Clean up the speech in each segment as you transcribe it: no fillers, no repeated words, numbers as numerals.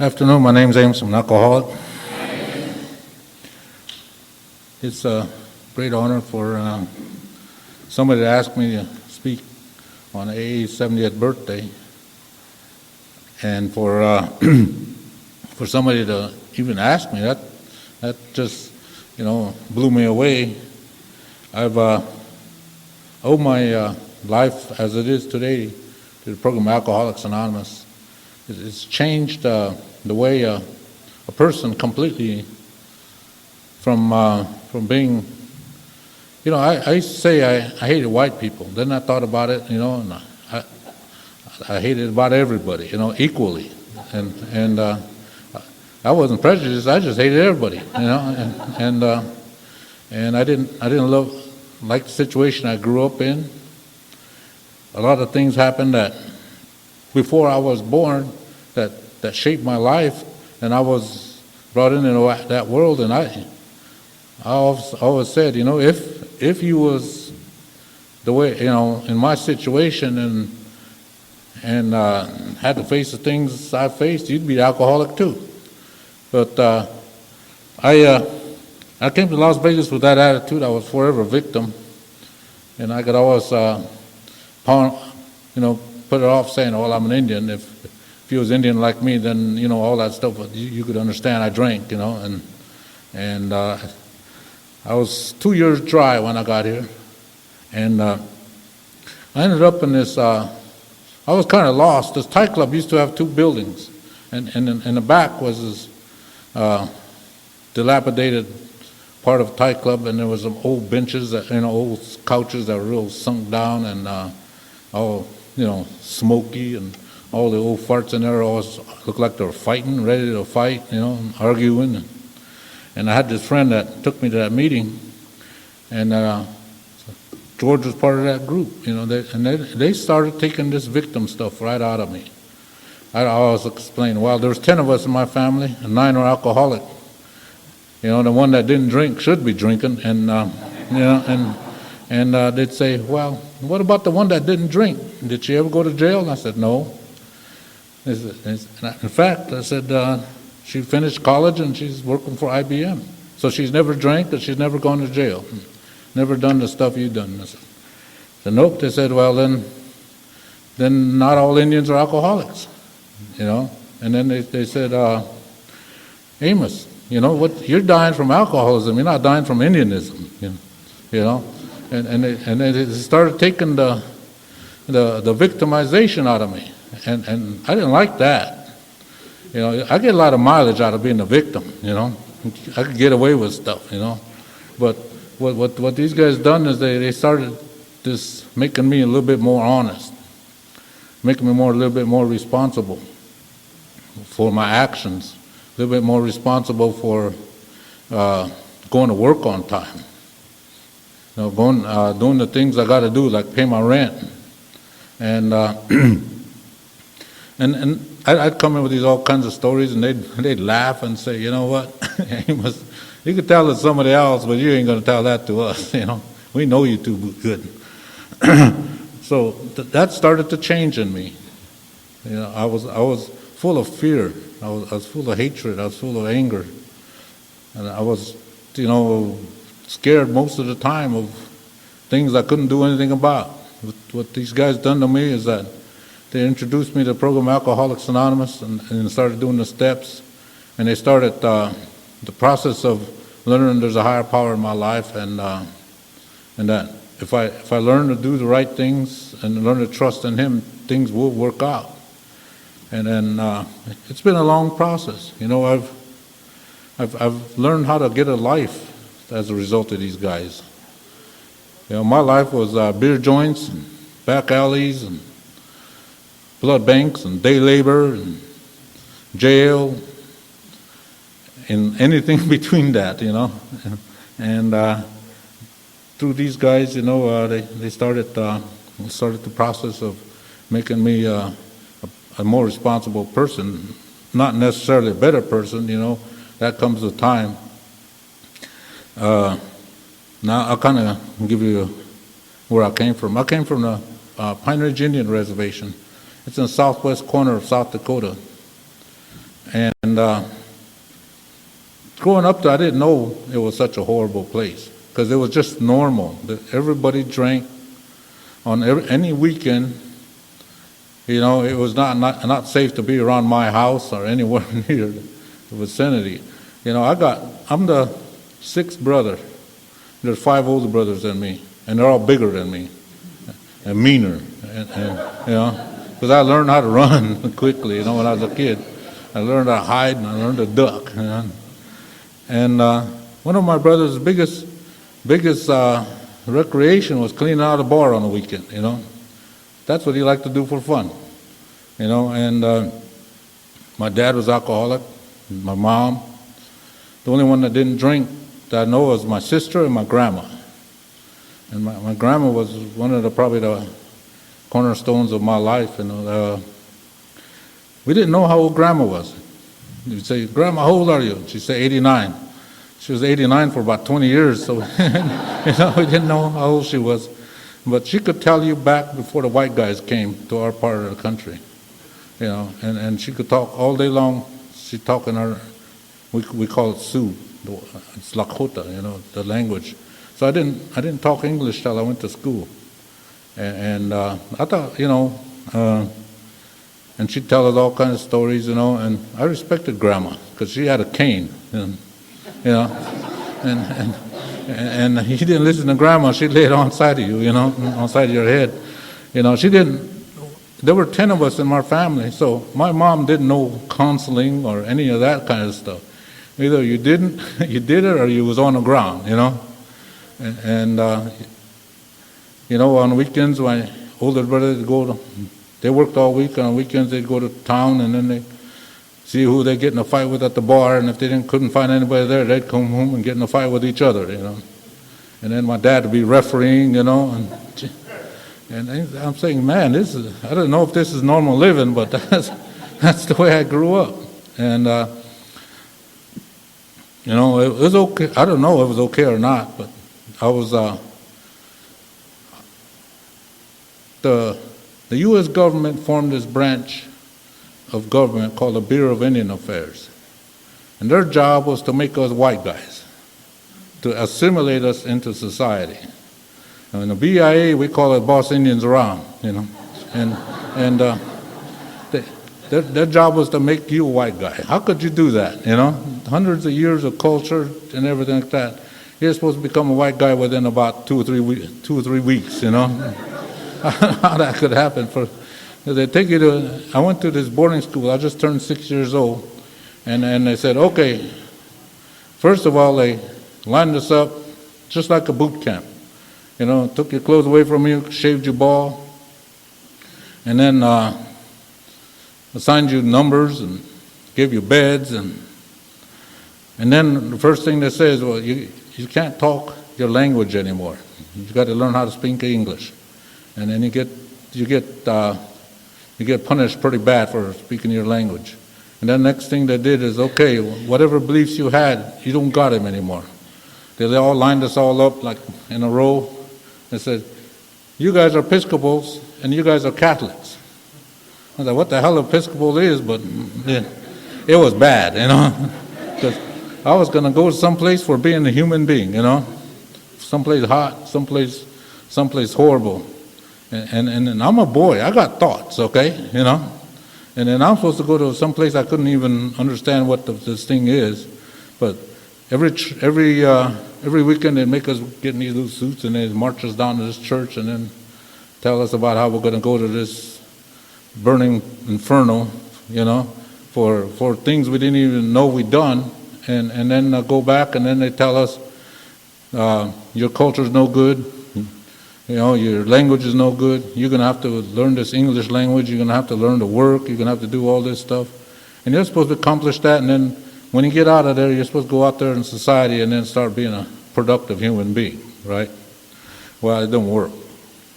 Afternoon, my name's Amos. I'm an alcoholic. It's a great honor for somebody to ask me to speak on AA's 70th birthday, and for for somebody to even ask me that just blew me away. I've owed my life as it is today to the program Alcoholics Anonymous. It's changed the way a person completely from being, I used to say I hated white people. Then I thought about it, and I hated about everybody, equally. And I wasn't prejudiced. I just hated everybody, and I didn't like the situation I grew up in. A lot of things happened that before I was born that shaped my life, and I was brought into that world. And I always said, if you was the way, in my situation and had to face the things I faced, you'd be an alcoholic too. But I came to Las Vegas with that attitude. I was forever a victim, and I could always put it off saying, "Well, I'm an Indian." If you was Indian like me, then all that stuff you could understand. I drank, and I was 2 years dry when I got here, and I ended up in this. I was kind of lost. This Thai club used to have two buildings, and in the back was this dilapidated part of Thai club, and there was some old benches, old couches that were real sunk down and all smoky, and all the old farts in there always looked like they were fighting, ready to fight, and arguing. And I had this friend that took me to that meeting, and George was part of that group, they started taking this victim stuff right out of me. I always explain, well, there's 10 of us in my family, and 9 are alcoholic. The one that didn't drink should be drinking, and they'd say, well, what about the one that didn't drink? Did she ever go to jail? And I said, no. In fact, I said, she finished college and she's working for IBM. So she's never drank and she's never gone to jail. Never done the stuff you've done. I said, nope. They said, well, then not all Indians are alcoholics, And then they said, Amos, what? You're dying from alcoholism. You're not dying from Indianism, And they started taking the victimization out of me, and I didn't like that. I get a lot of mileage out of being a victim. I could get away with stuff. But what these guys done is they started just making me a little bit more honest, making me a little bit more responsible for my actions, a little bit more responsible for going to work on time. Doing the things I got to do, like pay my rent, and I'd come in with all kinds of stories, and they'd laugh and say, you know what, Amos, you could tell it to somebody else, but you ain't going to tell that to us. We know you too good. So that started to change in me. I was full of fear. I was full of hatred. I was full of anger, and I was, scared most of the time of things I couldn't do anything about. What these guys done to me is that they introduced me to the program Alcoholics Anonymous and started doing the steps, and they started the process of learning there's a higher power in my life, and that if I learn to do the right things and learn to trust in Him, things will work out. And then it's been a long process. I've learned how to get a life as a result of these guys. My life was beer joints and back alleys and blood banks and day labor and jail and anything between that, And through these guys, they started the process of making me a more responsible person, not necessarily a better person, that comes with time. Now I'll kind of give you where I came from. I came from the Pine Ridge Indian Reservation. It's in the southwest corner of South Dakota. And growing up there, I didn't know it was such a horrible place because it was just normal. Everybody drank on any weekend. You know, it was not safe to be around my house or anywhere near the vicinity. You know, I'm the sixth brother. There's 5 older brothers than me, and they're all bigger than me and meaner. And you know, because I learned how to run quickly. You know, when I was a kid, I learned how to hide and I learned to duck. You know? And one of my brother's biggest recreation was cleaning out a bar on the weekend. You know, that's what he liked to do for fun. You know, and my dad was alcoholic. My mom. The only one that didn't drink that I know was my sister and my grandma. And my grandma was one of probably the cornerstones of my life. You know, we didn't know how old grandma was. You'd say, "Grandma, how old are you?" She'd say, 89. She was 89 for about 20 years, so you know, we didn't know how old she was. But she could tell you back before the white guys came to our part of the country. You know, and she could talk all day long. She'd talk in her, we call it Sioux. It's Lakota, you know, the language. So I didn't talk English till I went to school. And I thought, you know, and she'd tell us all kinds of stories, you know, and I respected Grandma because she had a cane, and, you know, and he didn't listen to Grandma. She'd lay it on side of you, you know, on side of your head. You know, there were 10 of us in my family, so my mom didn't know counseling or any of that kind of stuff. Either you did it, or you was on the ground, you know. And you know, on weekends, my older brother would they worked all week. On weekends, they'd go to town, and then they see who they get in a fight with at the bar. And if they couldn't find anybody there, they'd come home and get in a fight with each other, you know. And then my dad would be refereeing, you know. And I'm saying, man, I don't know if this is normal living, but that's the way I grew up. And you know, it was okay. I don't know if it was okay or not, but I was the U.S. government formed this branch of government called the Bureau of Indian Affairs, and their job was to make us white guys, to assimilate us into society. And in the BIA, we call it Boss Indians Around, you know, and their job was to make you a white guy. How could you do that, you know? Hundreds of years of culture and everything like that. You're supposed to become a white guy within about 2 or 3 weeks, you know? How that could happen. They take you to, I went to this boarding school. I just turned 6 years old. And they said, okay, first of all, they lined us up just like a boot camp. You know, took your clothes away from you, shaved your ball, and then assigned you numbers and gave you beds. And then the first thing they say is, well, you can't talk your language anymore. You've got to learn how to speak English. And then you get punished pretty bad for speaking your language. And then the next thing they did is, okay, whatever beliefs you had, you don't got them anymore. They all lined us all up like in a row. They said, you guys are Episcopals and you guys are Catholics. I thought, what the hell Episcopal is, but it was bad, you know. Because I was going to go someplace for being a human being, you know. Someplace hot, someplace horrible. And I'm a boy. I got thoughts, okay, you know. And then I'm supposed to go to some place I couldn't even understand what this thing is. But every weekend they'd make us get in these little suits and they'd march us down to this church and then tell us about how we're going to go to this burning inferno, you know, for things we didn't even know we'd done. And then go back and then they tell us, your culture's no good. You know, your language is no good. You're going to have to learn this English language. You're going to have to learn to work. You're going to have to do all this stuff. And you're supposed to accomplish that. And then when you get out of there, you're supposed to go out there in society and then start being a productive human being, right? Well, it don't work.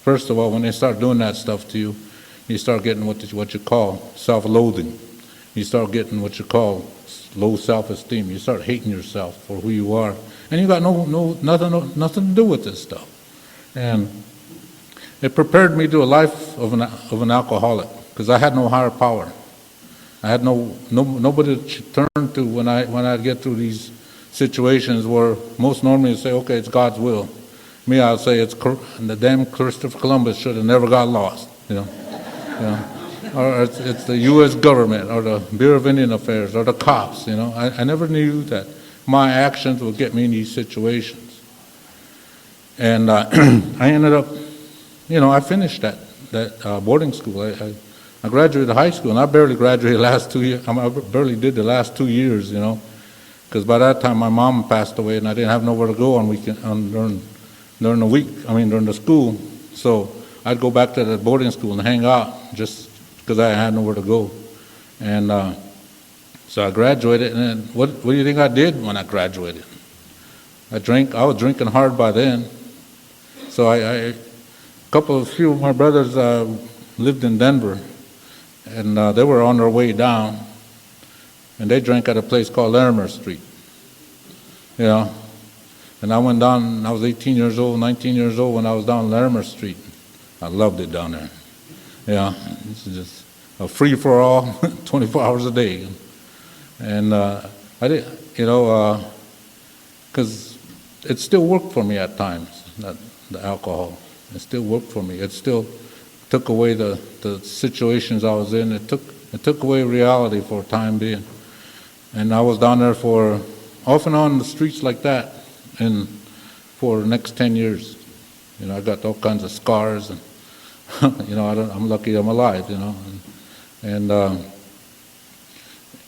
First of all, when they start doing that stuff to you, you start getting what you call self-loathing. You start getting what you call low self-esteem. You start hating yourself for who you are. And you got nothing to do with this stuff. And it prepared me to a life of an alcoholic because I had no higher power. I had nobody to turn to when I get through these situations where most normally say, okay, it's God's will. Me, I'll say the damn Christopher Columbus should have never got lost, or it's the U.S. government or the Bureau of Indian Affairs or the cops, I never knew that my actions would get me in these situations. And I ended up, I finished that boarding school. I graduated high school, and I barely graduated the last 2 years. I barely did the last 2 years, because by that time my mom passed away, and I didn't have nowhere to go on weekend during the week. During the school. So I'd go back to the boarding school and hang out just because I had nowhere to go. And so I graduated, and then what do you think I did when I graduated? I was drinking hard by then. So a few of my brothers lived in Denver, and they were on their way down, and they drank at a place called Larimer Street. And I went down, I was 18 years old, 19 years old when I was down Larimer Street. I loved it down there. It's just a free-for-all, 24 hours a day. And I did, because it still worked for me at times, the alcohol. It still worked for me. It still took away the situations I was in. It took away reality for a time being. And I was down there for, off and on the streets like that, and for the next 10 years. I got all kinds of scars, and I'm lucky I'm alive, And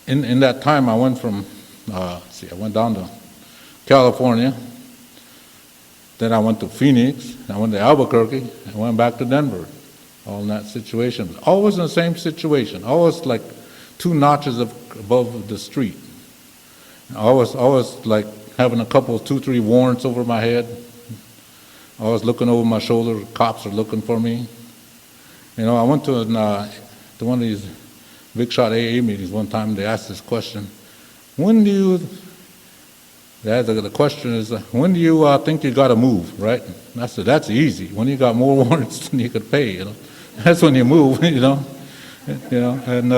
in that time, I went from, I went down to California, then I went to Phoenix, I went to Albuquerque, I went back to Denver, all in that situation. Always in the same situation, always like 2 notches above the street. Always like having a couple, 2, 3 warrants over my head. I was looking over my shoulder, cops are looking for me. I went to one of these big shot AA meetings one time. They asked this question: the question is, when do you think you got to move, right? And I said, that's easy. When you got more warrants than you could pay, that's when you move, And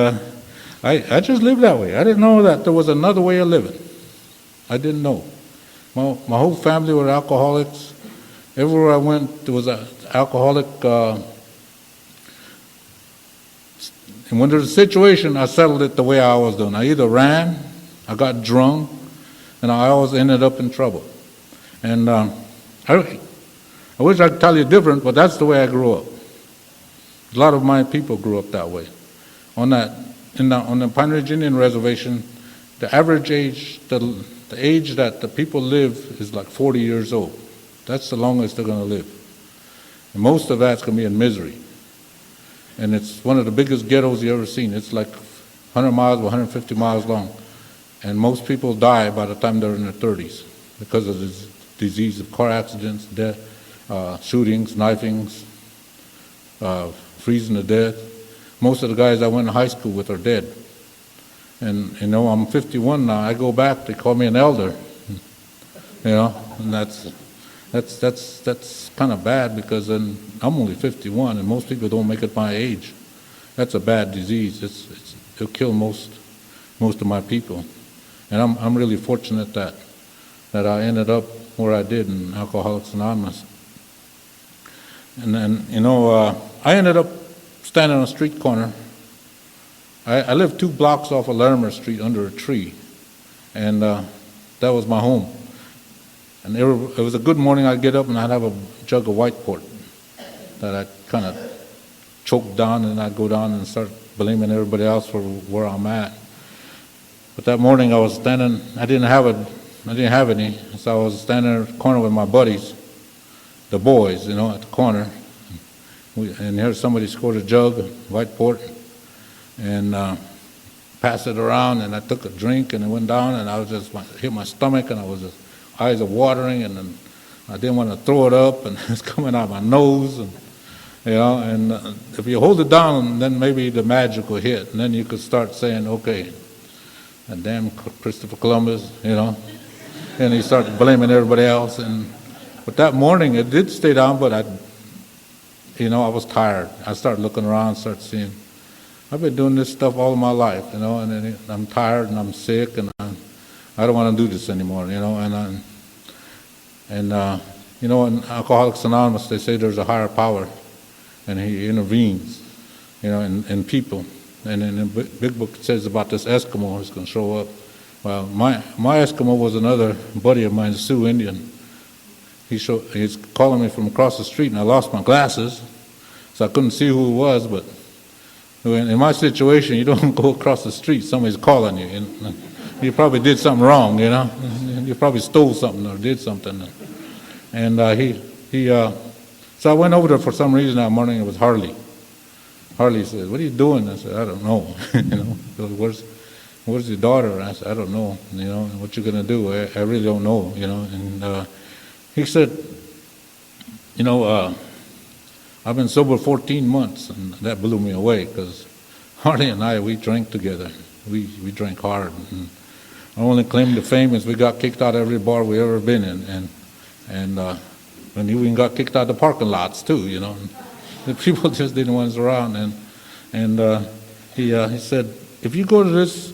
I just lived that way. I didn't know that there was another way of living. I didn't know. My whole family were alcoholics. Everywhere I went, there was an alcoholic. And when there's a situation, I settled it the way I was doing. I either ran, I got drunk, and I always ended up in trouble. And I wish I could tell you different, but that's the way I grew up. A lot of my people grew up that way. On the Pine Ridge Indian Reservation, the average age, the age that the people live is like 40 years old. That's the longest they're going to live. And most of that's going to be in misery. And it's one of the biggest ghettos you ever seen. It's like 100 miles, 150 miles long. And most people die by the time they're in their 30s because of this disease of car accidents, death, shootings, knifings, freezing to death. Most of the guys I went to high school with are dead. And I'm 51 now. I go back, they call me an elder. And that's kind of bad, because then I'm only 51 and most people don't make it my age. That's a bad disease. It'll kill most of my people. And I'm really fortunate that I ended up where I did in Alcoholics Anonymous. And then, I ended up standing on a street corner. I lived 2 blocks off of Larimer Street under a tree, and that was my home. And it was a good morning. I'd get up and I'd have a jug of white port that I'd kind of choke down, and I'd go down and start blaming everybody else for where I'm at. But that morning I was standing. I didn't have any, so I was standing in the corner with my buddies, the boys, at the corner. And here somebody scored a jug of white port and passed it around, and I took a drink, and it went down, and I was just hit my stomach, and I was just eyes are watering, and then I didn't want to throw it up, and it's coming out my nose, and and if you hold it down, then maybe the magic will hit, and then you could start saying, okay, that damn Christopher Columbus, and you start blaming everybody else. But that morning it did stay down, but I was tired. I started looking around, started seeing I've been doing this stuff all my life, and then I'm tired and I'm sick, and I don't want to do this anymore, in Alcoholics Anonymous, they say there's a higher power, and he intervenes, in people. And in the big book it says about this Eskimo who's going to show up. Well, my Eskimo was another buddy of mine, Sioux Indian. He's calling me from across the street, and I lost my glasses, so I couldn't see who it was. But in my situation, you don't go across the street, somebody's calling you. And you probably did something wrong, You probably stole something or did something. And so I went over there for some reason that morning. It was Harley. Harley said, "What are you doing?" I said, "I don't know." Where's your daughter? I said, "I don't know. What you gonna do? I really don't know." And he said, I've been sober 14 months, and that blew me away because Harley and I, we drank together. We drank hard. And our only claim to fame is we got kicked out of every bar we ever been in, and we even got kicked out of the parking lots too. The people just didn't want us around. And he said, "If you go to this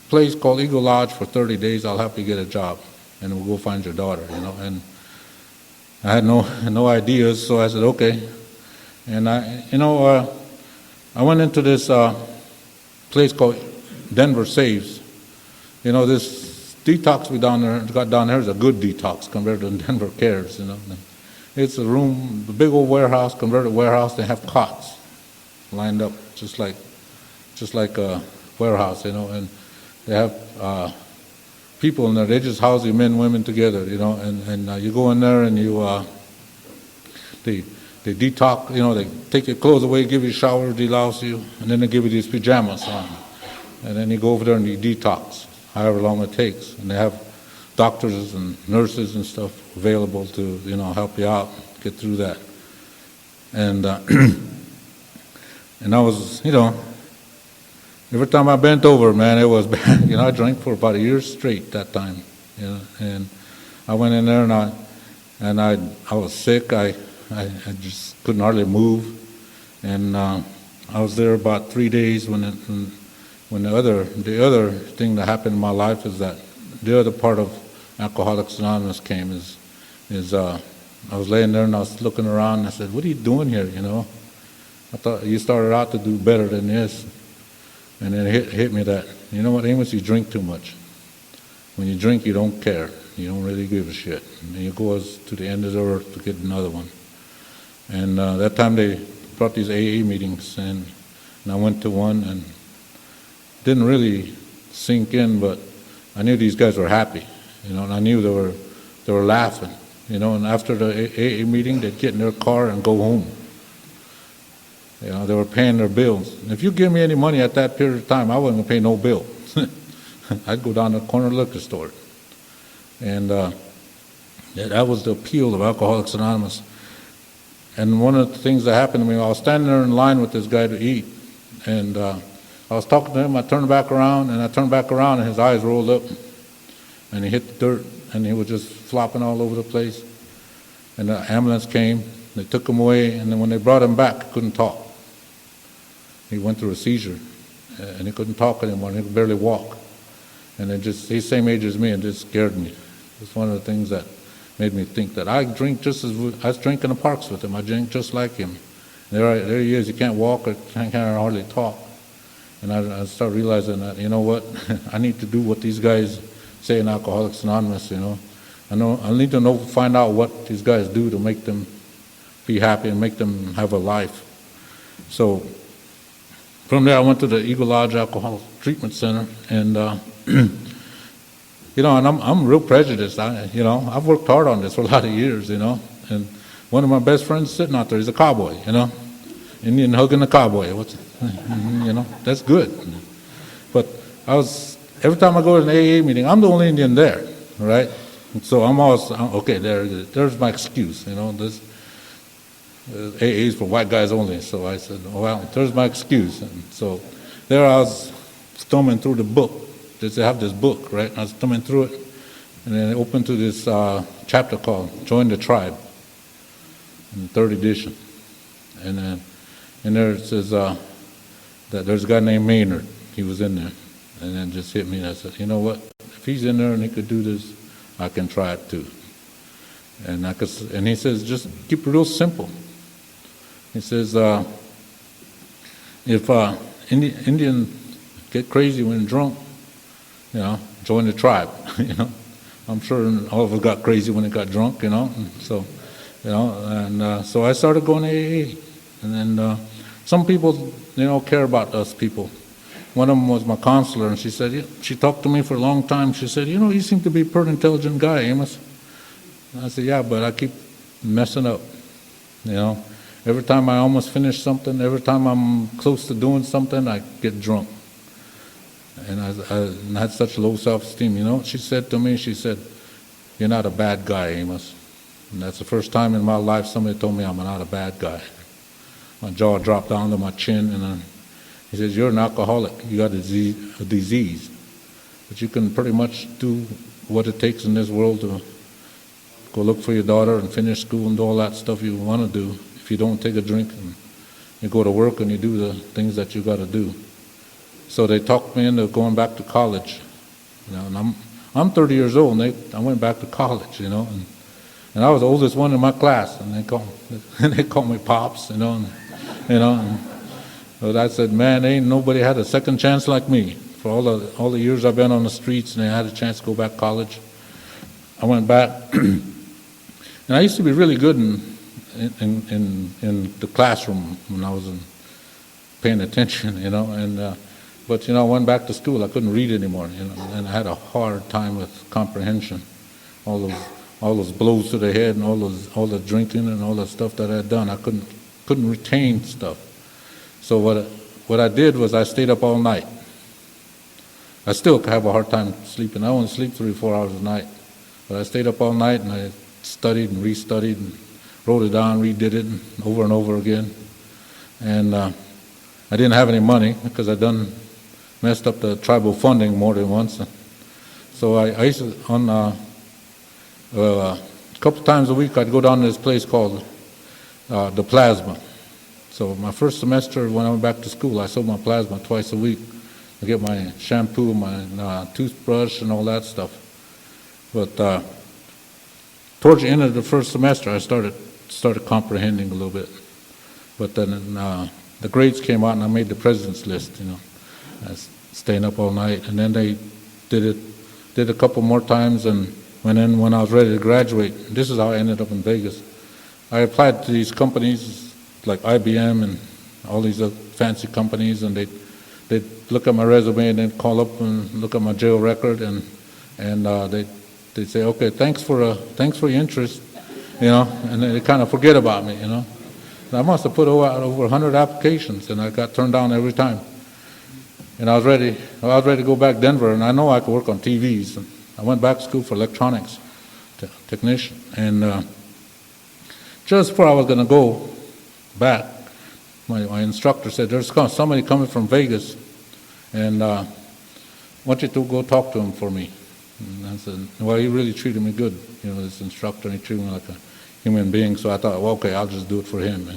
place called Eagle Lodge for 30 days, I'll help you get a job, and we'll go find your daughter." And I had no ideas, so I said, "Okay." And I went into this place called Denver Saves. This detox we got down there is a good detox compared to Denver Cares. It's a room, a big old warehouse, converted warehouse. They have cots lined up just like a warehouse, and they have people in there. They just house you men and women together, and you go in there and they detox, they take your clothes away, give you a shower, delouse you, and then they give you these pajamas on. And then you go over there and you detox, however long it takes. And they have doctors and nurses and stuff available to, help you out, get through that. And and I was, every time I bent over, man, it was bad. I drank for about a year straight that time, and I went in there and I was sick. I just couldn't hardly move, and I was there about 3 days when the other thing that happened in my life is that the other part of Alcoholics Anonymous came is I was laying there and I was looking around and I said, "What are you doing here? I thought you started out to do better than this." And then it hit me that, you know what, Amos, you drink too much. When you drink, you don't care. You don't really give a shit. And you go to the end of the earth to get another one. And that time they brought these AA meetings, and I went to one, and didn't really sink in, but I knew these guys were happy, and I knew they were laughing, and after the AA meeting, they'd get in their car and go home. They were paying their bills. And if you give me any money at that period of time, I wasn't going to pay no bill. I'd go down to the corner liquor store. And that was the appeal of Alcoholics Anonymous. And one of the things that happened to me, I was standing there in line with this guy to eat, and I was talking to him. I turned back around, and his eyes rolled up, and he hit the dirt, and he was just flopping all over the place. And the ambulance came. They took him away, and then when they brought him back, he couldn't talk. He went through a seizure, and he couldn't talk anymore, and he could barely walk. And he's the same age as me, and it just scared me. It's one of the things that made me think that I drink just as I was drinking in the parks with him. I drink just like him. There he is. He can't walk or can't hardly talk. And I started realizing that, you know what, I need to do what these guys say in Alcoholics Anonymous. I need to find out what these guys do to make them be happy and make them have a life. So from there, I went to the Eagle Lodge Alcohol Treatment Center, and and I'm real prejudiced. I've worked hard on this for a lot of years, and one of my best friends sitting out there, he's a cowboy, Indian hugging a cowboy. That's good. But every time I go to an AA meeting, I'm the only Indian there, right? And so I'm always, okay, there's my excuse, this AA is for white guys only. So I said, well, there's my excuse. And so there I was thumbing through the book. They have this book, right? And I was thumbing through it, and then it opened to this chapter called Join the Tribe, in the third edition. And then in there it says, that there's a guy named Maynard. He was in there. And then just hit me, and I said, you know what? If he's in there and he could do this, I can try it too. And he says, just keep it real simple. He says, if Indians get crazy when drunk, join the tribe. I'm sure all of us got crazy when they got drunk. And so, so I started going to AA, and then some people, care about us people. One of them was my counselor, and she said, she talked to me for a long time. She said, you seem to be a pretty intelligent guy, Amos. And I said, yeah, but I keep messing up. Every time I almost finish something, every time I'm close to doing something, I get drunk. And I had such low self-esteem. She said to me, she said, you're not a bad guy, Amos. And that's the first time in my life somebody told me I'm not a bad guy. My jaw dropped down to my chin, and he says, you're an alcoholic. You got a disease. But you can pretty much do what it takes in this world to go look for your daughter and finish school and do all that stuff you want to do if you don't take a drink and you go to work and you do the things that you got to do. So they talked me into going back to college. And I'm 30 years old, and I went back to college, and I was the oldest one in my class, and they called me Pops, But I said, man, ain't nobody had a second chance like me. For all the years I've been on the streets, and I had a chance to go back to college. I went back, and I used to be really good in the classroom when I was paying attention, but I went back to school. I couldn't read anymore, and I had a hard time with comprehension. All those blows to the head, and all the drinking and all the stuff that I had done, I couldn't retain stuff. So what I did was I stayed up all night. I still have a hard time sleeping. I only sleep 3 or 4 hours a night. But I stayed up all night, and I studied and restudied and wrote it down, redid it over and over again. And I didn't have any money because I messed up the tribal funding more than once. So I used to, a couple times a week, I'd go down to this place called the Plasma. So my first semester, when I went back to school, I sold my plasma twice a week. I get my shampoo, my toothbrush, and all that stuff. But towards the end of the first semester, I started comprehending a little bit. But then the grades came out, and I made the president's list. I was staying up all night, and then they did a couple more times, and when I was ready to graduate, this is how I ended up in Vegas. I applied to these companies like IBM and all these other fancy companies, and they'd look at my resume and then call up and look at my jail record, and they'd say, okay, thanks for your interest, and then they kind of forget about me, And I must have put out over 100 applications, and I got turned down every time. And I was ready to go back to Denver, and I know I could work on TVs. And I went back to school for electronics technician, and just before I was going to go back, my instructor said, there's somebody coming from Vegas, and I want you to go talk to him for me. And I said, well, he really treated me good, this instructor, and he treated me like a human being, so I thought, well, okay, I'll just do it for him,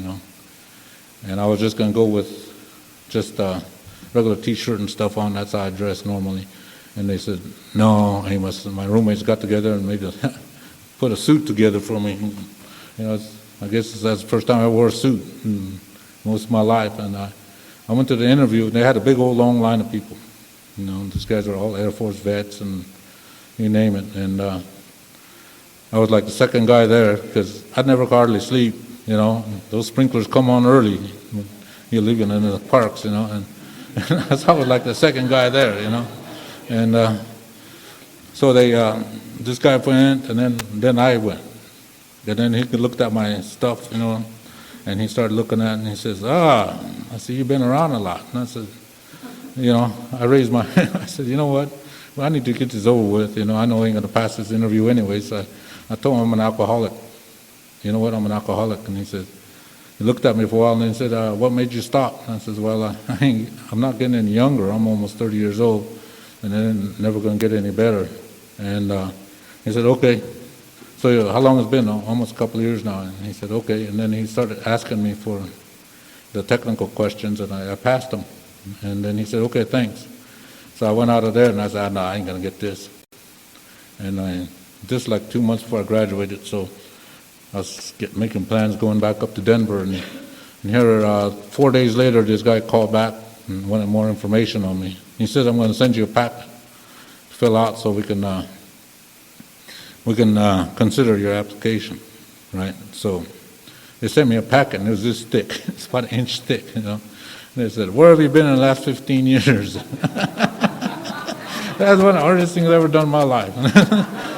And I was just going to go with just a regular T-shirt and stuff on, that's how I dress normally. And they said, no, Amos, and my roommates got together and put a suit together for me. I guess that's the first time I wore a suit in most of my life. And I went to the interview, and they had a big old long line of people. These guys are all Air Force vets and you name it. And I was like the second guy there because I'd never hardly sleep. Those sprinklers come on early. You're living in the parks, and that's how I was like the second guy there, And so this guy went, and then I went. And then he looked at my stuff, and he started looking at it, and he says, I see you've been around a lot. And I said, I raised my hand. I said, you know what? Well, I need to get this over with. I know I ain't going to pass this interview anyway. So I told him I'm an alcoholic. You know what? I'm an alcoholic. And he looked at me for a while, and then he said, what made you stop? And I said, well, I'm not getting any younger. I'm almost 30 years old, and I'm never going to get any better. And he said, okay. So how long has it been? Almost a couple of years now. And he said, okay. And then he started asking me for the technical questions, and I passed them. And then he said, okay, thanks. So I went out of there and I said, no, I ain't going to get this. And just like 2 months before I graduated, so I was making plans going back up to Denver. And here, 4 days later, this guy called back and wanted more information on me. He said, I'm going to send you a pack to fill out so we can consider your application, right? So they sent me a packet, and it was this thick. It's about an inch thick, And they said, where have you been in the last 15 years? That's one of the hardest things I've ever done in my life.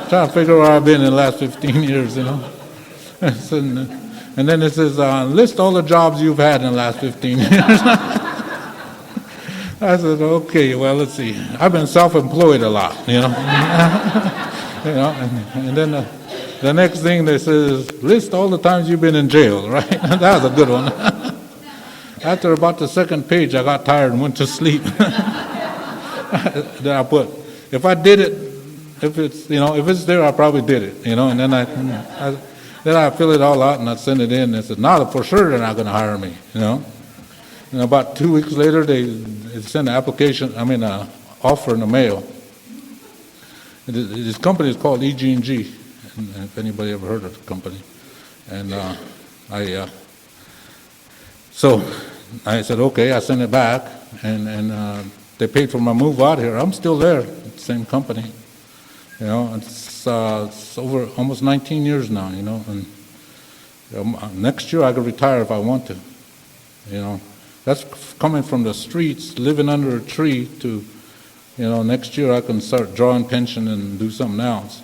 Trying to figure out where I've been in the last 15 years, And then it says, list all the jobs you've had in the last 15 years. I said, okay, well, let's see. I've been self-employed a lot, And then the next thing they say is, list all the times you've been in jail, right? That was a good one. After about the second page, I got tired and went to sleep. Then I put, if I did it, if it's there, I probably did it, And then I fill it all out and I send it in. And I said, no, for sure they're not going to hire me, And about 2 weeks later, they sent an offer in the mail. This company is called EG&G, if anybody ever heard of the company. And so I said, okay, I sent it back, and they paid for my move out here. I'm still there, same company. It's over almost 19 years now, and next year I could retire if I want to, That's coming from the streets, living under a tree, to, next year I can start drawing pension and do something else.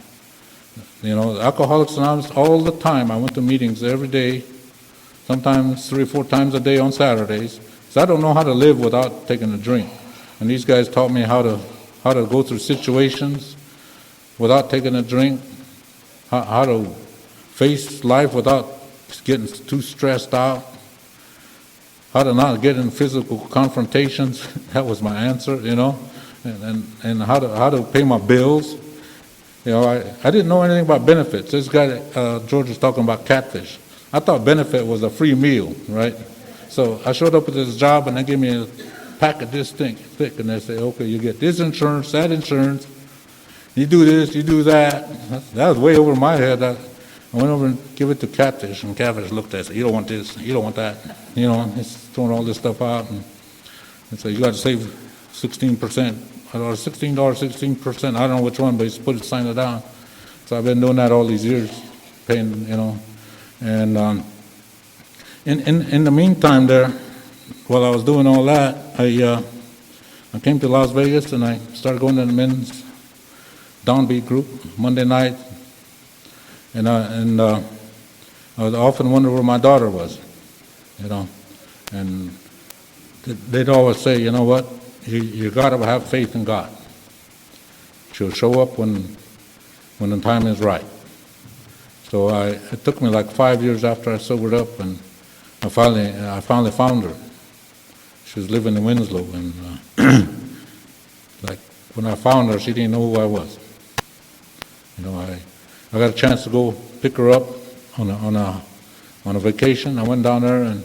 Alcoholics Anonymous, all the time, I went to meetings every day, sometimes 3 or 4 times a day on Saturdays. So I don't know how to live without taking a drink. And these guys taught me how to go through situations without taking a drink, how to face life without getting too stressed out, how to not get in physical confrontations. That was my answer, and how to pay my bills. I didn't know anything about benefits. This guy, George, was talking about catfish. I thought benefit was a free meal, right? So I showed up at this job, and they gave me a packet this thick, and they say, okay, you get this insurance, that insurance, you do this, you do that. That was way over my head. I went over and give it to catfish, and catfish looked at it and said, you don't want this, you don't want that. He's throwing all this stuff out, and so you got to save 16%, or $16, I don't know which one, but he's sign it down. So I've been doing that all these years, paying, and in the meantime there, while I was doing all that, I came to Las Vegas and I started going to the men's downbeat group Monday night, and I was often wondering where my daughter was, and they'd always say, you know what, you got to have faith in God. She'll show up when the time is right. So it took me like 5 years after I sobered up, and I finally found her. She was living in Winslow, and like when I found her, she didn't know who I was. I got a chance to go pick her up on a vacation. I went down there and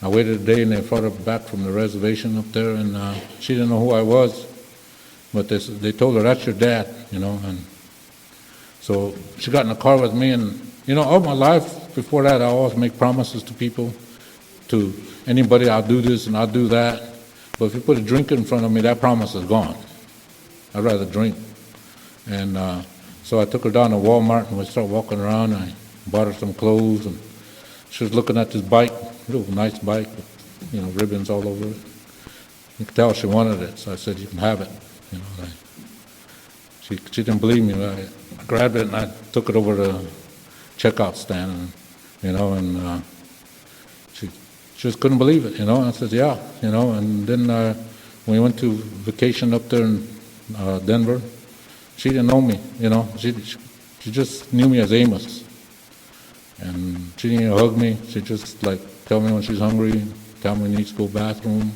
I waited a day, and they brought her back from the reservation up there, and she didn't know who I was, but they told her, that's your dad, and so she got in the car with me, and all my life before that, I always make promises to people, to anybody, I'll do this and I'll do that, but if you put a drink in front of me, that promise is gone. I'd rather drink. And so I took her down to Walmart, and we started walking around, and I bought her some clothes, and she was looking at this bike, real nice bike with, ribbons all over it. You could tell she wanted it, so I said, you can have it. She didn't believe me. I grabbed it and I took it over to the checkout stand, and she just couldn't believe it, And I said, yeah, and then when we went to vacation up there in Denver, she didn't know me, she just knew me as Amos. And she didn't even hug me. She just tell me when she's hungry, tell me when needs to go to the bathroom,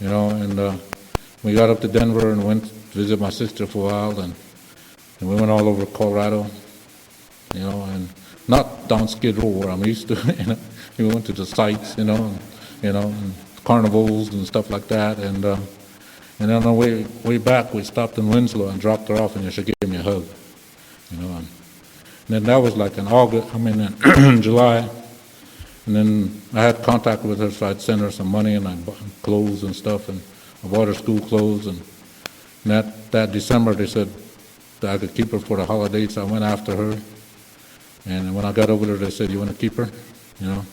and we got up to Denver and went to visit my sister for a while, and we went all over Colorado, and not down Skid Row where I'm used to, We went to the sites, and carnivals and stuff like that. And on the way back, we stopped in Winslow and dropped her off, and she gave me a hug. And then that was like in in July. And then I had contact with her, so I'd send her some money, and I bought clothes and stuff, and I bought her school clothes. And that December, they said that I could keep her for the holidays. So I went after her. And when I got over there, they said, "You want to keep her?" I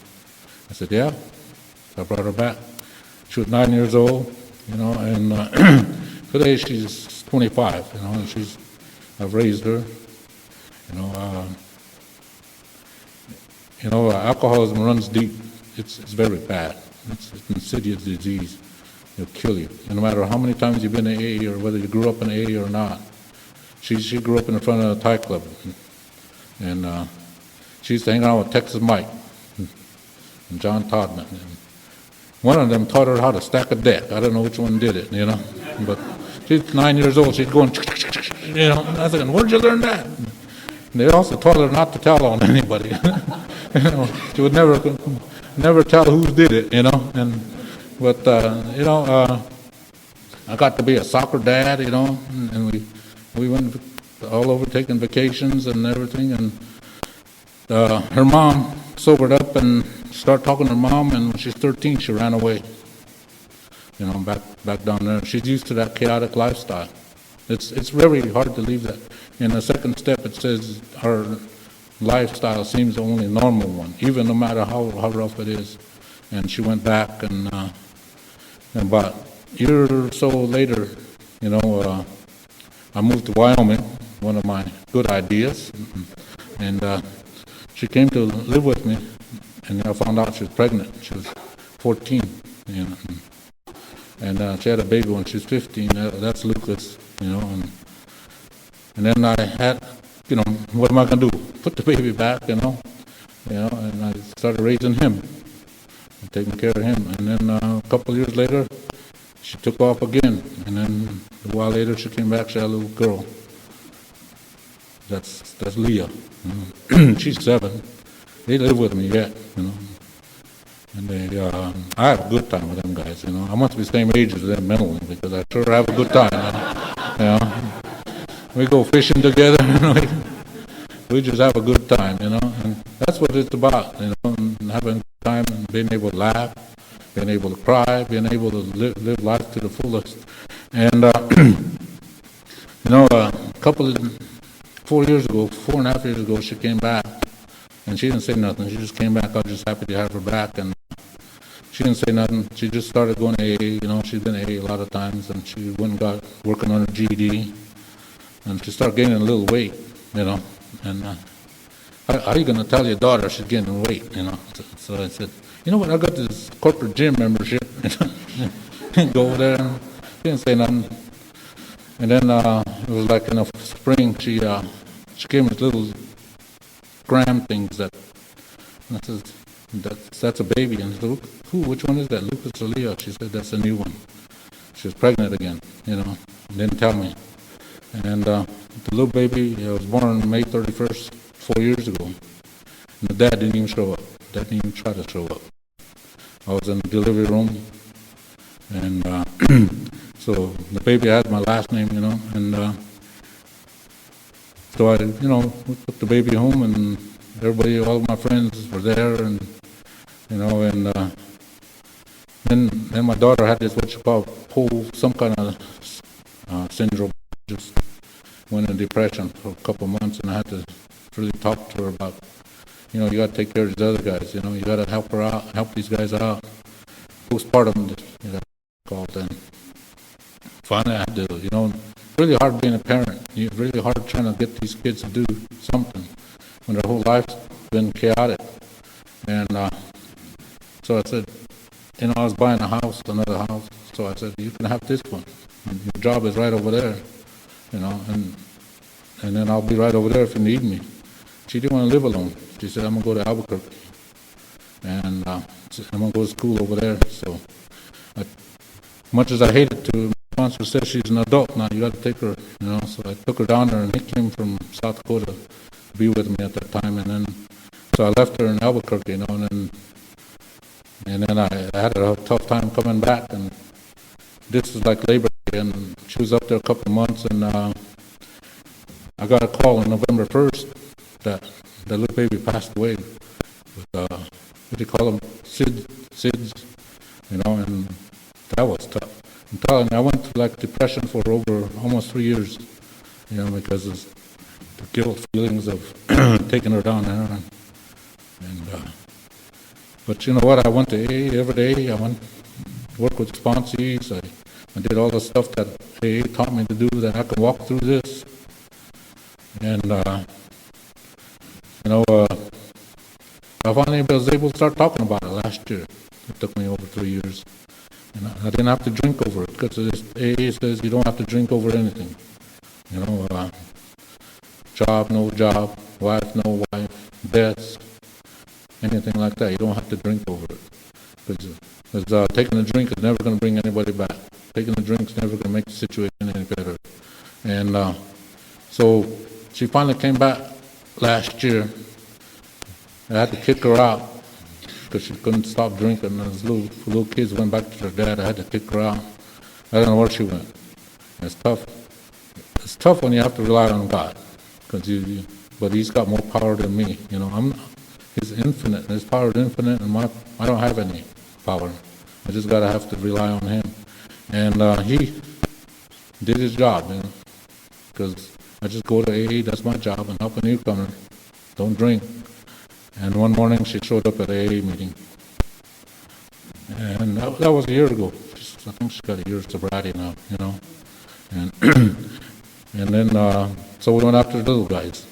said, "Yeah." So I brought her back. She was 9 years old, and today she's 25, and I've raised her. Alcoholism runs deep. It's very bad. It's an insidious disease. It'll kill you. And no matter how many times you've been in AA or whether you grew up in AA or not. She grew up in the front of the Thai club. And she used to hang out with Texas Mike and John Todman. And one of them taught her how to stack a deck. I don't know which one did it, But she's 9 years old. She's going, And I said, "Where'd you learn that?" And they also taught her not to tell on anybody. She would never tell who did it, I got to be a soccer dad, and we went all over taking vacations and everything. And her mom sobered up and started talking to her mom, and when she's 13, she ran away, back down there. She's used to that chaotic lifestyle. It's very hard to leave that. In the second step, it says our lifestyle seems the only normal one, even no matter how rough it is. And she went back, and about a year or so later, I moved to Wyoming, one of my good ideas, and she came to live with me, and I found out she was pregnant. She was 14, and she had a baby when she was 15. That's Lucas, and then I had, what am I going to do? Put the baby back, and I started raising him, and taking care of him. And then a couple of years later, she took off again, and then a while later she came back. She had a little girl. That's Leah. She's 7. They live with me yet, And I have a good time with them guys, I must be the same age as them mentally, because I sure have a good time. We go fishing together, we just have a good time, and that's what it's about, and having time and being able to laugh, being able to cry, being able to live life to the fullest. And, a 4.5 years ago, she came back, and she didn't say nothing. She just came back. I was just happy to have her back, and she didn't say nothing. She just started going to AA. She's been AA a lot of times, and she went and got working on her GED, and she started gaining a little weight, and how are you going to tell your daughter she's gaining weight, So I said, "You know what, I got this corporate gym membership." Go over there. She didn't say nothing. And then it was like in the spring, she gave me little gram things that, and I said, that's a baby. And I said, which one is that, Lucas or Leah? She said, "That's a new one." She was pregnant again, didn't tell me. And the little baby was born May 31st, 4 years ago. And the dad didn't even show up. Dad didn't even try to show up. I was in the delivery room, and so the baby had my last name, and so I, we took the baby home, and everybody, all my friends were there, and and then my daughter had this what you call some kind of syndrome. Just went into depression for a couple of months, and I had to really talk to her about, you got to take care of these other guys. You got to help her out, help these guys out. Postpartum, called, and finally I had to, really hard being a parent. Really hard trying to get these kids to do something when their whole life's been chaotic. And so I said, I was buying another house. So I said, "You can have this one. Your job is right over there, and then I'll be right over there if you need me." She didn't want to live alone. She said, "I'm going to go to Albuquerque, and I'm going to go to school over there." So much as I hated to, my sponsor said she's an adult now, you got to take her, So I took her down there, and he came from South Dakota to be with me at that time. And then, so I left her in Albuquerque, and then And then I had a tough time coming back, and this was like Labor Day, and she was up there a couple of months, and I got a call on November 1st that the little baby passed away with, what do you call them, SIDS, and that was tough. I'm telling you, I went through like depression for over almost 3 years, because of the guilt feelings of taking her down there. But you know what, I went to AA every day. I went to work with sponsees. I did all the stuff that AA taught me to do, that I could walk through this. And, I finally was able to start talking about it last year. It took me over 3 years. And I didn't have to drink over it, because AA says you don't have to drink over anything. Job, no job, wife, no wife, debts, anything like that. You don't have to drink over it. Because taking a drink is never going to bring anybody back. Taking a drink is never going to make the situation any better. And so she finally came back last year. I had to kick her out because she couldn't stop drinking. And as little kids went back to their dad, I had to kick her out. I don't know where she went. It's tough. It's tough when you have to rely on God, but He's got more power than me. He's infinite, and His power is infinite, and I don't have any power. I just have to rely on Him. And He did His job, because I just go to AA, that's my job, and help a newcomer. Don't drink. And one morning she showed up at AA meeting. And that was a year ago. I think she's got a year's sobriety now, And and then, so we went after the little guys.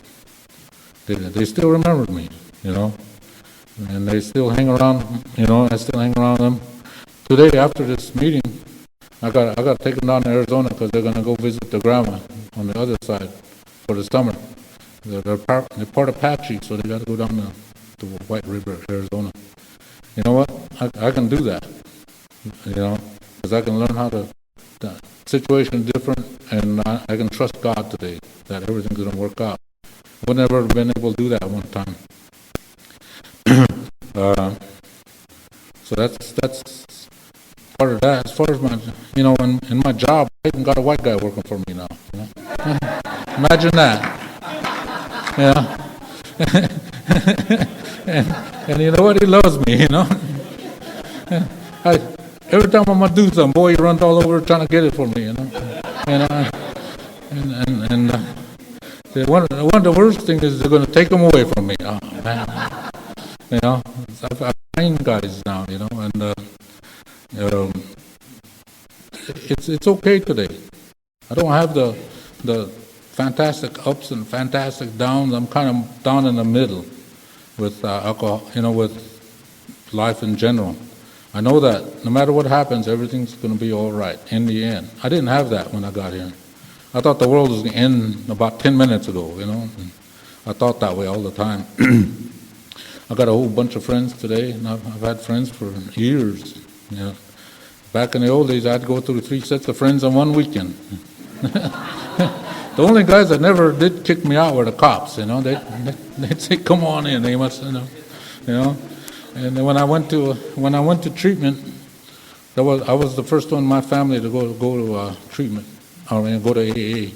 They still remembered me, and they still hang around, I still hang around them. Today, after this meeting, I got to take them down to Arizona, because they're going to go visit their grandma on the other side for the summer. They're part Apache, so they got to go down to White River, Arizona. You know what? I can do that, because I can learn how to. The situation is different, and I can trust God today that everything's going to work out. I would never have been able to do that one time. So that's part of that. As far as my, in my job, I even got a white guy working for me now. Imagine that. And you know what? He loves me. Every time I'm gonna do something, boy, he runs all over trying to get it for me. One of the worst things is they're gonna take them away from me. Oh man, I've trained guys now, and it's okay today. I don't have the fantastic ups and fantastic downs. I'm kind of down in the middle with alcohol, with life in general. I know that no matter what happens, everything's going to be all right in the end. I didn't have that when I got here. I thought the world was going to end about 10 minutes ago, And I thought that way all the time. I got a whole bunch of friends today, and I've had friends for years. Back in the old days, I'd go through 3 sets of friends on one weekend. The only guys that never did kick me out were the cops. They'd say, "Come on in, Amos," And then when I went to treatment, I was the first one in my family to go to treatment, go to AA.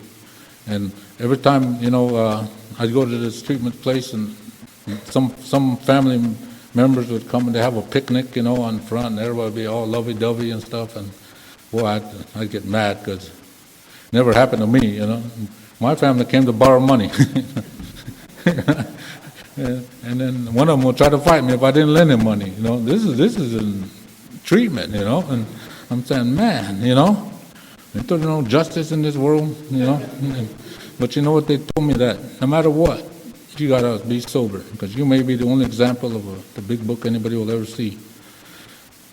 And every time I'd go to this treatment place, and some family members would come and they have a picnic, on front, and everybody would be all lovey-dovey and stuff. And boy, I'd get mad because it never happened to me. My family came to borrow money. And then one of them would try to fight me if I didn't lend him money. This is in treatment, and I'm saying, man, there's no justice in this world, But you know what? They told me that no matter what, you gotta be sober, because you may be the only example of the big book anybody will ever see.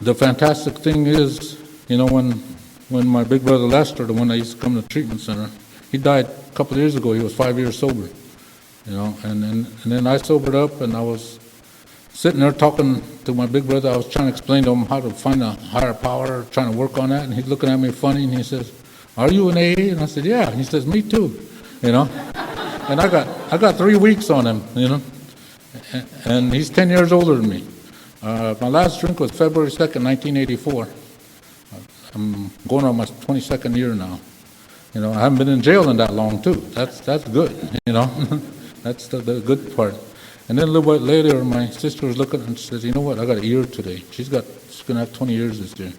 The fantastic thing is, when my big brother Lester, the one that used to come to the treatment center, he died a couple of years ago. He was 5 years sober. And then I sobered up, and I was sitting there talking to my big brother. I was trying to explain to him how to find a higher power, trying to work on that, and he's looking at me funny, and he says, "Are you in AA?" And I said, "Yeah." And he says, "Me too," And I got 3 weeks on him, And he's 10 years older than me. My last drink was February 2nd, 1984. I'm going on my 22nd year now. You know, I haven't been in jail in that long, too. That's good, you know. That's the good part. And then a little bit later, my sister was looking and says, you know what, I got a year today. She's going to have 20 years this year.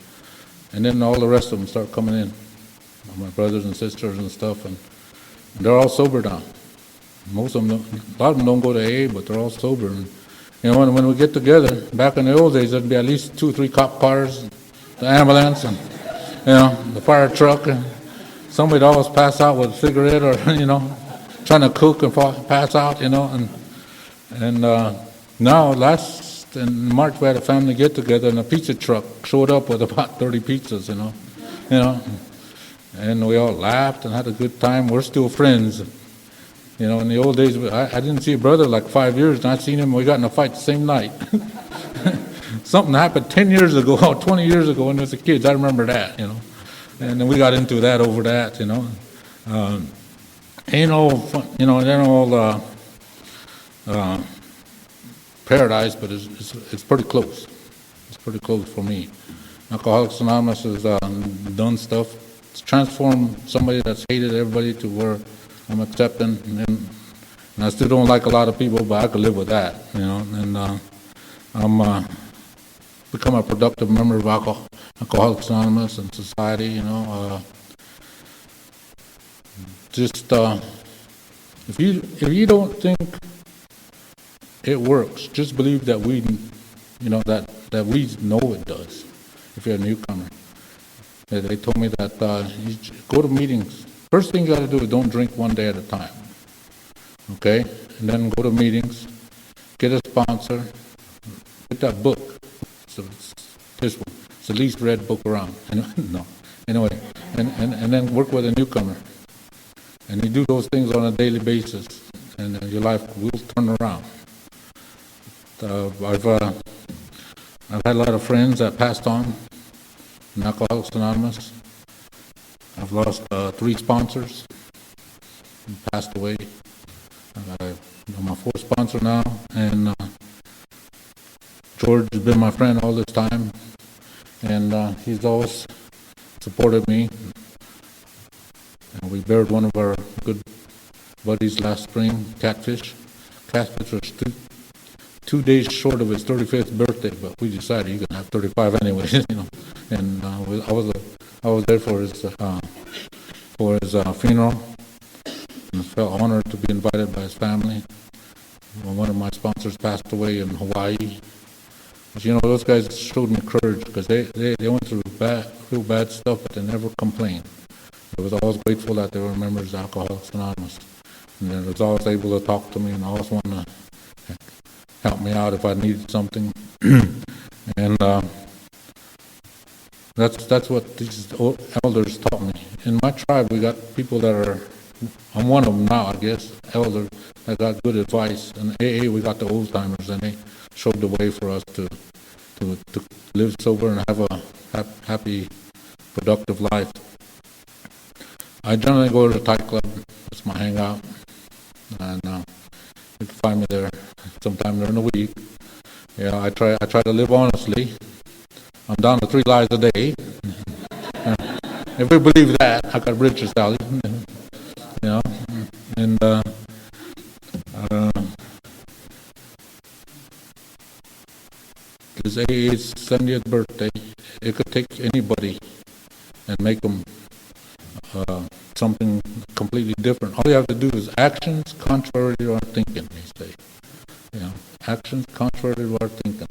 And then all the rest of them start coming in, my brothers and sisters and stuff, and they're all sober now. Most of them, a lot of them don't go to AA, but they're all sober. And, you know, when we get together, back in the old days, there'd be at least 2 or 3 cop cars, the ambulance, and, you know, the fire truck, and somebody'd always pass out with a cigarette or, you know, trying to cook and pass out, you know. And now, in March, we had a family get-together, and a pizza truck showed up with about 30 pizzas, you know. And we all laughed and had a good time. We're still friends. You know, in the old days, I didn't see a brother like 5 years, and I seen him, we got in a fight the same night. Something happened 10 years ago, 20 years ago when we was kids. I remember that, you know. And then we got into that over that, you know. Ain't all fun, you know, it ain't all paradise, but it's pretty close. It's pretty close for me. Alcoholics Anonymous has done stuff. It's transformed somebody that's hated everybody to where I'm accepting, and I still don't like a lot of people, but I could live with that, you know. And I'm become a productive member of Alcoholics Anonymous and society, you know. If you don't think it works, just believe that we, you know, that we know it does. If you're a newcomer, they told me that you go to meetings. First thing you got to do is don't drink one day at a time. Okay, and then go to meetings, get a sponsor, get that book. So it's this one. It's the least read book around. No, anyway, and then work with a newcomer. And you do those things on a daily basis, and your life will turn around. I've had a lot of friends that passed on in Alcoholics Anonymous. I've lost 3 sponsors who passed away. I'm my 4th sponsor now, and George has been my friend all this time, and he's always supported me. And we buried one of our good buddies last spring, Catfish. Catfish was 2 days short of his 35th birthday, but we decided he's gonna have 35 anyways, you know. And I was there for his funeral, and I felt honored to be invited by his family. One of my sponsors passed away in Hawaii. But, you know, those guys showed me courage because they went through real bad stuff, but they never complained. I was always grateful that they were members of Alcoholics Anonymous, and they was always able to talk to me and always want to help me out if I needed something. And that's what these elders taught me. In my tribe, we got people that are, I'm one of them now, I guess, elders that got good advice. In AA, we got the old timers, and they showed the way for us to live sober and have a happy, productive life. I generally go to the Thai Club. That's my hangout, and you can find me there sometime during the week. Yeah, I try to live honestly. I'm down to 3 lies a day. If we believe that, I got riches, Sally. You know, and his AA's 70th birthday. It could take anybody and make them something completely different. All you have to do is actions contrary to our thinking, they say. You know, actions contrary to our thinking.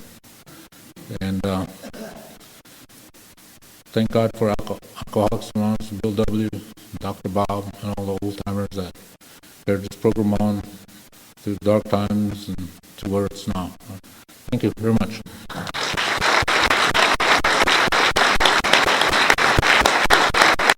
And thank God for Alcoholics Anonymous, Bill W., Dr. Bob, and all the old timers that carried this program on through dark times and to where it's now. Thank you very much.